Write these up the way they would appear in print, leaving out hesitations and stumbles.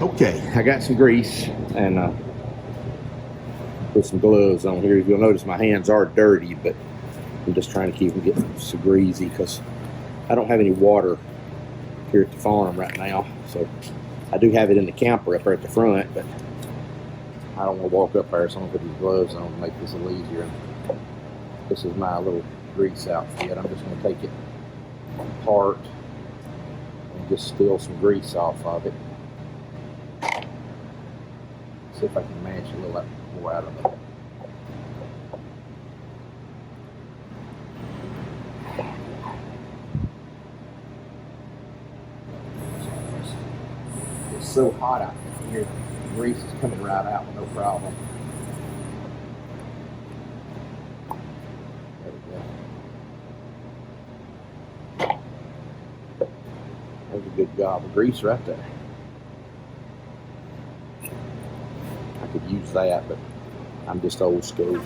Okay, I got some grease and put some gloves on here. You'll notice my hands are dirty, but I'm just trying to keep them getting so greasy because I don't have any water here at the farm right now. So I do have it in the camper up there at the front, but I don't want to walk up there, so I'm going to put these gloves on to make this a little easier. This is my little grease outfit. I'm just going to take it apart and just steal some grease off of it. See if I can manage a little more out of it. It's so hot out here. The grease is coming right out with no problem. There we go. That's a good job of grease right there. I could use that, but I'm just old school.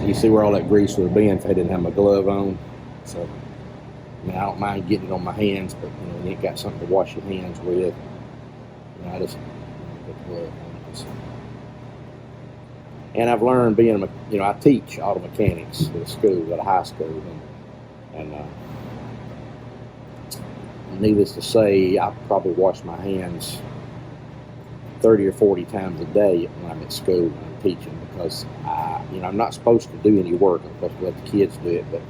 You see where all that grease would have been if I didn't have my glove on. So, I mean, I don't mind getting it on my hands, but you ain't got something to wash your hands with. I just put the glove on. So. And I've learned being, I teach auto mechanics at a school, at a high school, and needless to say, I probably wash my hands 30 or 40 times a day when I'm at school and I'm teaching, because I'm not supposed to do any work. I'm supposed to let the kids do it, but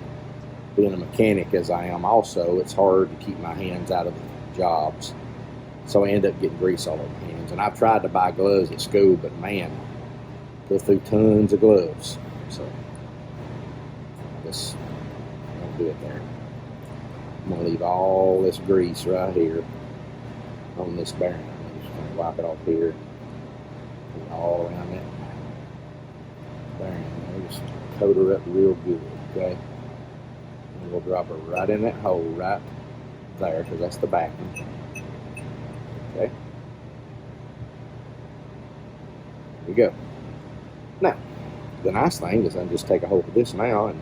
being a mechanic as I am also, it's hard to keep my hands out of the jobs. So I end up getting grease all over my hands. And I've tried to buy gloves at school, but man, go through tons of gloves. So I just don't do it there. I'm going to leave all this grease right here on this bearing. I'm just going to wipe it off here, put it all around that bearing. Just coat her up real good, okay? And we'll drop her right in that hole right there, because that's the back one. Okay? There we go. Now, the nice thing is I can just take a hold of this now and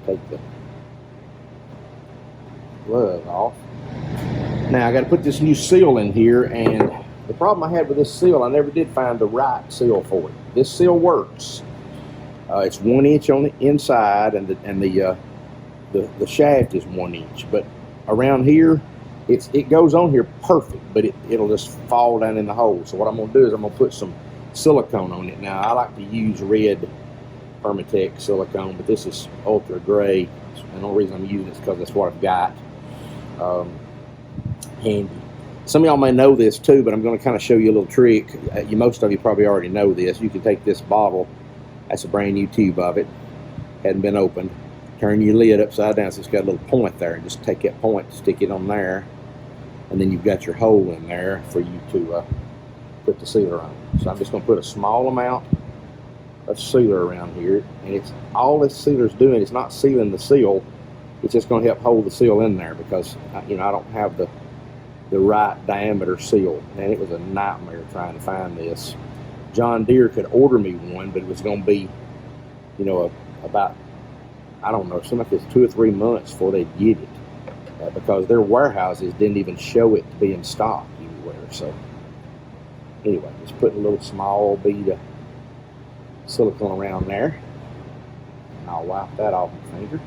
take the glove off. Now I got to put this new seal in here, and the problem I had with this seal, I never did find the right seal for it. This seal works. It's 1 inch on the inside, and the shaft is 1 inch. But around here, it goes on here perfect, but it'll just fall down in the hole. So what I'm going to do is I'm going to put some silicone on it. Now I like to use red Permatech silicone, but this is ultra gray, and the only reason I'm using it is because that's what I've got handy. Some of y'all may know this too, but I'm going to kind of show you a little trick. Most of you probably already know this. You can take this bottle, that's a brand new tube of it, hadn't been opened, turn your lid upside down so it's got a little point there, and just take that point, stick it on there, and then you've got your hole in there for you to put the sealer on. So I'm just going to put a small amount of sealer around here, and it's all this sealer's doing. It's not sealing the seal, it's just going to help hold the seal in there, because I don't have the right diameter seal, and it was a nightmare trying to find this. John Deere could order me one, but it was going to be about, I don't know, it seemed like it's 2 or 3 months before they'd get it, because their warehouses didn't even show it to be in stock anywhere. So anyway, just putting a little small bead of silicone around there, and I'll wipe that off my finger.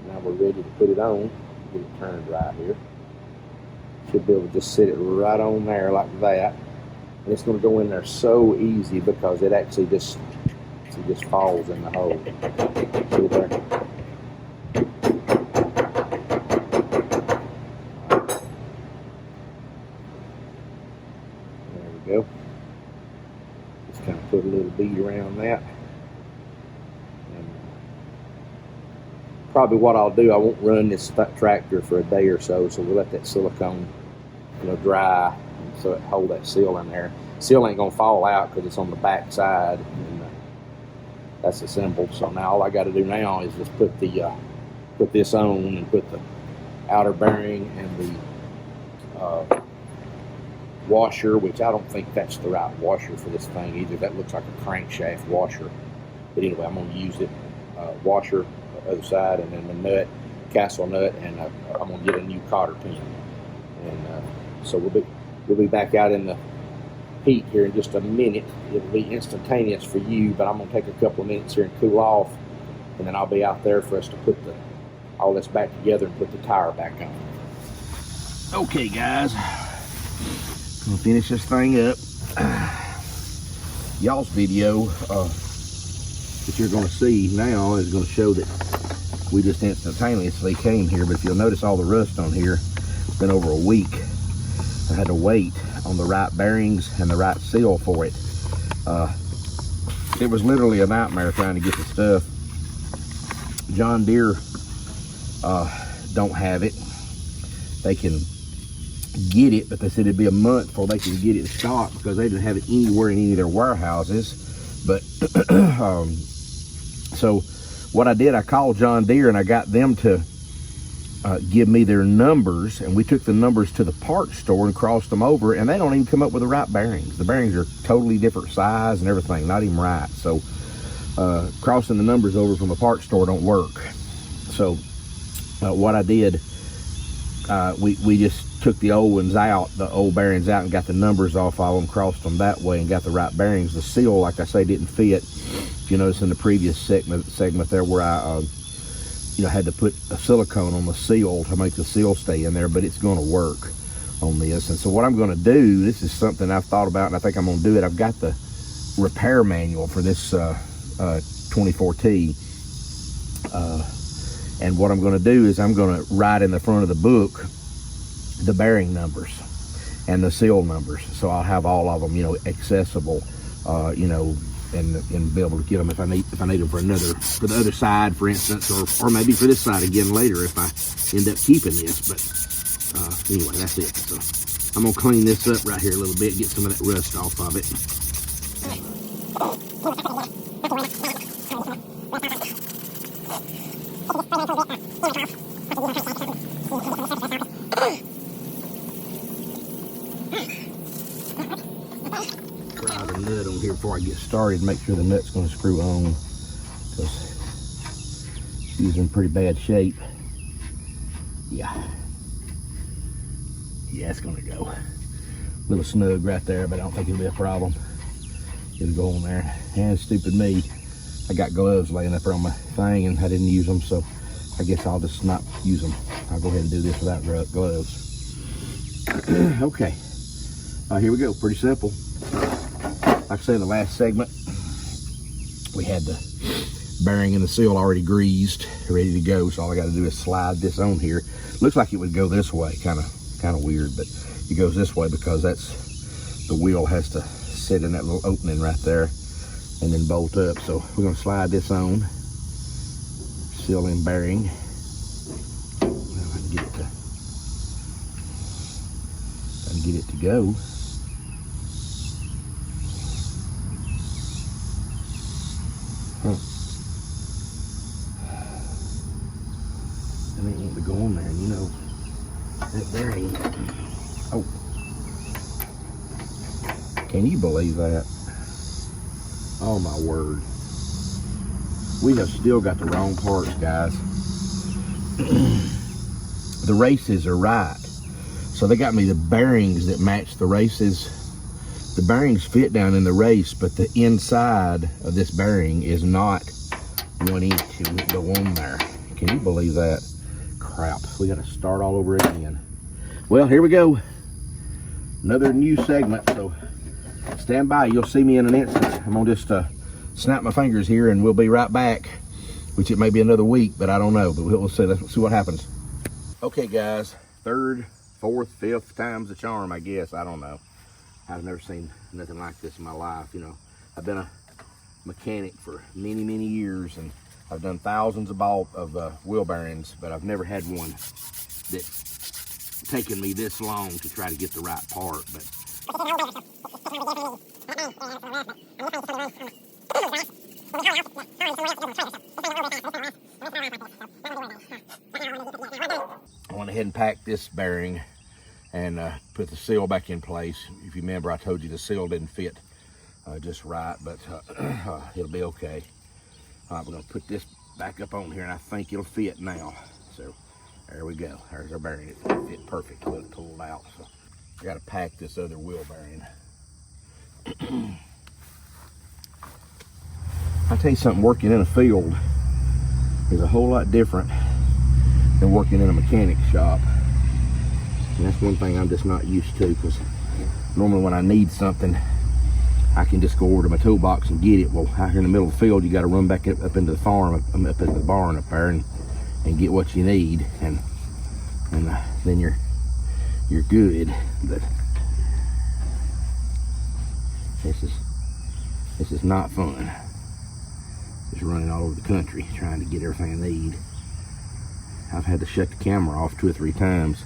Now we're ready to put it on. Get it turned right here. Should be able to just sit it right on there like that, and it's going to go in there so easy because it actually just falls in the hole. See there? There we go. Just kind of put a little bead around that and probably what I'll do, I won't run this tractor for a day or so, so we'll let that silicone, dry, so it hold that seal in there. Seal ain't gonna fall out because it's on the back side, and that's assembled. So now all I got to do now is just put this on and put the outer bearing and the washer, which I don't think that's the right washer for this thing either. That looks like a crankshaft washer. But anyway, I'm going to use it, washer, the other side, and then the nut, castle nut, and I'm going to get a new cotter pin. And so we'll be back out in the heat here in just a minute. It'll be instantaneous for you, but I'm going to take a couple of minutes here and cool off, and then I'll be out there for us to put all this back together and put the tire back on. Okay, guys, I'm going to finish this thing up. Y'all's video that you're going to see now is going to show that we just instantaneously came here, but if you'll notice all the rust on here, it's been over a week. I had to wait on the right bearings and the right seal for it. It was literally a nightmare trying to get the stuff. John Deere don't have it. They can get it, but they said it'd be a month before they could get it in stock because they didn't have it anywhere in any of their warehouses. But so what I did, I called John Deere and I got them to give me their numbers, and we took the numbers to the parts store and crossed them over, and they don't even come up with the right bearings. The bearings are totally different size and everything, not even right. So crossing the numbers over from the parts store don't work. So what I did, we just took the old ones out, the old bearings out, and got the numbers off of them, crossed them that way, and got the right bearings. The seal, like I say, didn't fit. If you notice in the previous segment there where I had to put a silicone on the seal to make the seal stay in there, but it's going to work on this. And so what I'm going to do, this is something I've thought about, and I think I'm going to do it. I've got the repair manual for this 24T, and what I'm going to do is I'm going to write in the front of the book the bearing numbers and the seal numbers, so I'll have all of them, accessible, and be able to get them if I need them for the other side, for instance, or maybe for this side again later if I end up keeping this. But anyway, that's it. So I'm gonna clean this up right here a little bit, get some of that rust off of it. Try the nut on here before I get started, make sure the nut's going to screw on, because it's in pretty bad shape. Yeah, it's going to go. A little snug right there, but I don't think it'll be a problem. It'll go on there. And stupid me, I got gloves laying up there on my thing and I didn't use them, so I guess I'll just not use them. I'll go ahead and do this without gloves. Okay, here we go. Pretty simple. Like I said in the last segment, we had the bearing and the seal already greased, ready to go. So all I got to do is slide this on here. Looks like it would go this way, kind of weird, but it goes this way because the wheel has to sit in that little opening right there and then bolt up. So we're going to slide this on, seal in bearing. Now I can get it to go. And it ain't to go on there, and that bearing. Oh, can you believe that? Oh my word, we have still got the wrong parts, guys. The races are right, so they got me the bearings that match the races. The bearings fit down in the race, but the inside of this bearing is not 1 inch. It won't go on there. Can you believe that? Crap, we got to start all over again. Well, here we go. Another new segment, so stand by. You'll see me in an instant. I'm gonna just snap my fingers here and we'll be right back, which it may be another week, but I don't know, but we'll see. Let's see what happens. Okay, guys, third, fourth, fifth time's the charm, I guess. I don't know. I've never seen nothing like this in my life. I've been a mechanic for many years, and I've done thousands of wheel bearings, but I've never had one that's taken me this long to try to get the right part. But I went ahead and packed this bearing and put the seal back in place. If you remember, I told you the seal didn't fit just right, but it'll be okay. All right, we're gonna put this back up on here, and I think it'll fit now. So there we go. There's our bearing. It fit perfect when it pulled out. So I gotta pack this other wheel bearing. I'll tell you something, working in a field is a whole lot different than working in a mechanic shop. And that's one thing I'm just not used to, because normally when I need something, I can just go over to my toolbox and get it. Well, out here in the middle of the field, you got to run back up into the farm, up into the barn up there, and get what you need, and then you're good. But this is not fun. Just running all over the country trying to get everything I need. I've had to shut the camera off 2 or 3 times.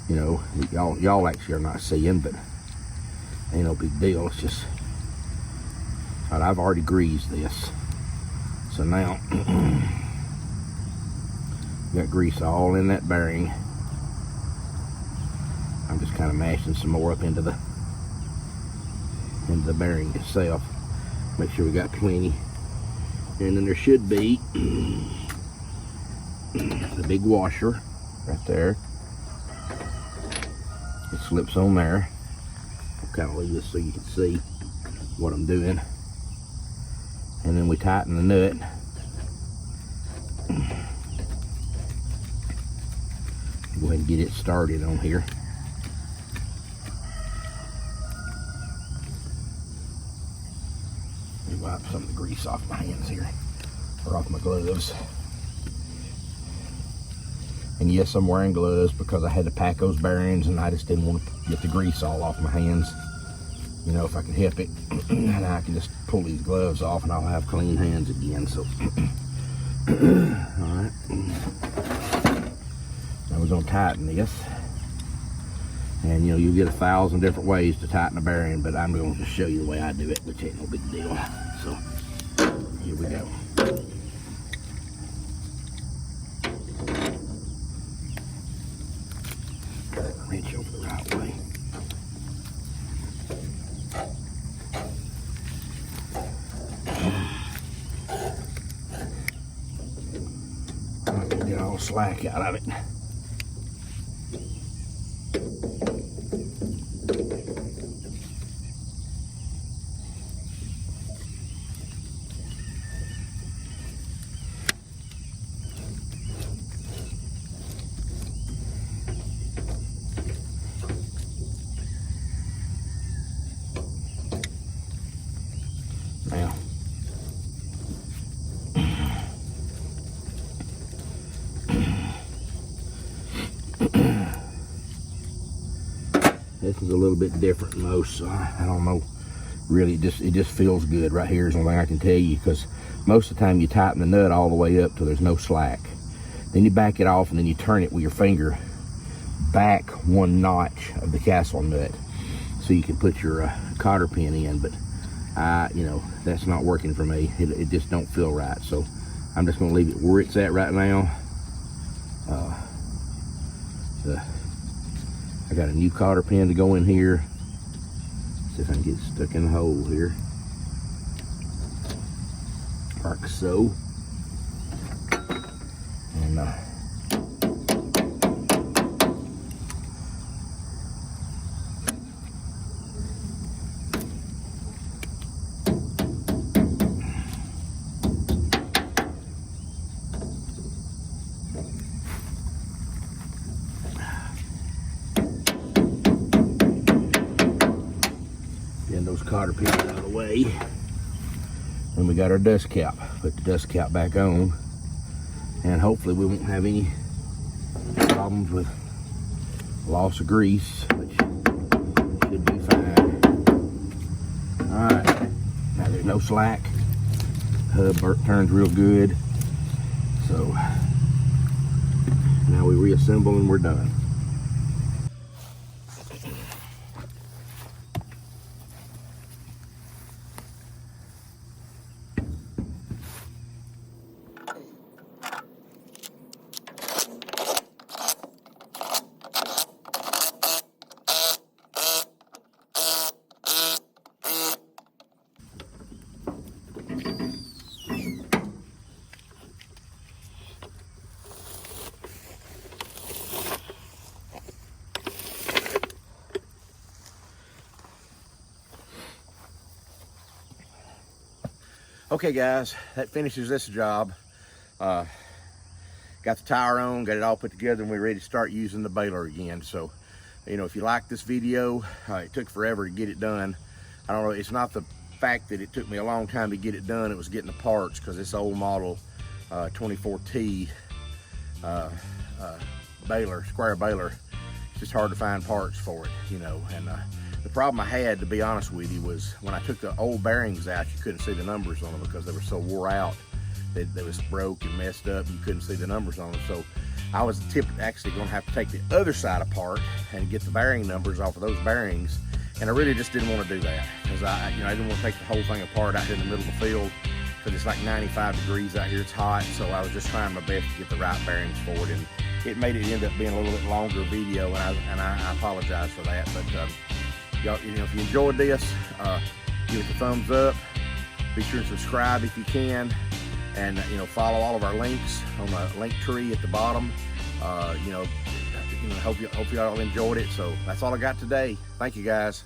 You know, y'all actually are not seeing, but ain't no big deal. It's just, all right, I've already greased this, so now got grease all in that bearing. I'm just kind of mashing some more up into the bearing itself. Make sure we got plenty. And then there should be the big washer right there. It slips on there. I'll kind of leave this so you can see what I'm doing. And then we tighten the nut. Go ahead and get it started on here. Let me wipe some of the grease off my hands here, or off my gloves. And yes, I'm wearing gloves because I had to pack those bearings, and I just didn't want to get the grease all off my hands. You know, if I can help it, and I can just pull these gloves off and I'll have clean hands again. So, all right. Now we're gonna tighten this. And you know, you'll get 1,000 different ways to tighten a bearing, but I'm going to just show you the way I do it, which ain't no big deal. So, here we go. Wrench over the right way. Get all slack out of it. Now, this is a little bit different than most, so I don't know. Really, it just feels good right here is one thing I can tell you, because most of the time you tighten the nut all the way up till there's no slack. Then you back it off and then you turn it with your finger back 1 notch of the castle nut so you can put your cotter pin in. But you know, that's not working for me. It just don't feel right. So I'm just going to leave it where it's at right now. I got a new cotter pin to go in here. See if I can get it stuck in the hole here. Like so. And getting those cotter pins out of the way. And we got our dust cap. Put the dust cap back on, and hopefully we won't have any problems with loss of grease, which should be fine. All right, now there's no slack. Hub turns real good. So now we reassemble and we're done. Okay guys, that finishes this job. Got the tire on, got it all put together, and we're ready to start using the baler again. So, you know, if you like this video, it took forever to get it done. I don't know, it's not the fact that it took me a long time to get it done, it was getting the parts, because this old model 24T baler, square baler, it's just hard to find parts for it, you know. And the problem I had, to be honest with you, was when I took the old bearings out, you couldn't see the numbers on them because they were so wore out. They was broke and messed up. You couldn't see the numbers on them. So I was actually going to have to take the other side apart and get the bearing numbers off of those bearings. And I really just didn't want to do that, because I didn't want to take the whole thing apart out here in the middle of the field, because it's like 95 degrees out here. It's hot. So I was just trying my best to get the right bearings for it, and it made it end up being a little bit longer video, and I apologize for that. But y'all, you know, if you enjoyed this, give it a thumbs up. Be sure to subscribe if you can, and you know, follow all of our links on the link tree at the bottom. Hope y'all enjoyed it. So that's all I got today. Thank you guys.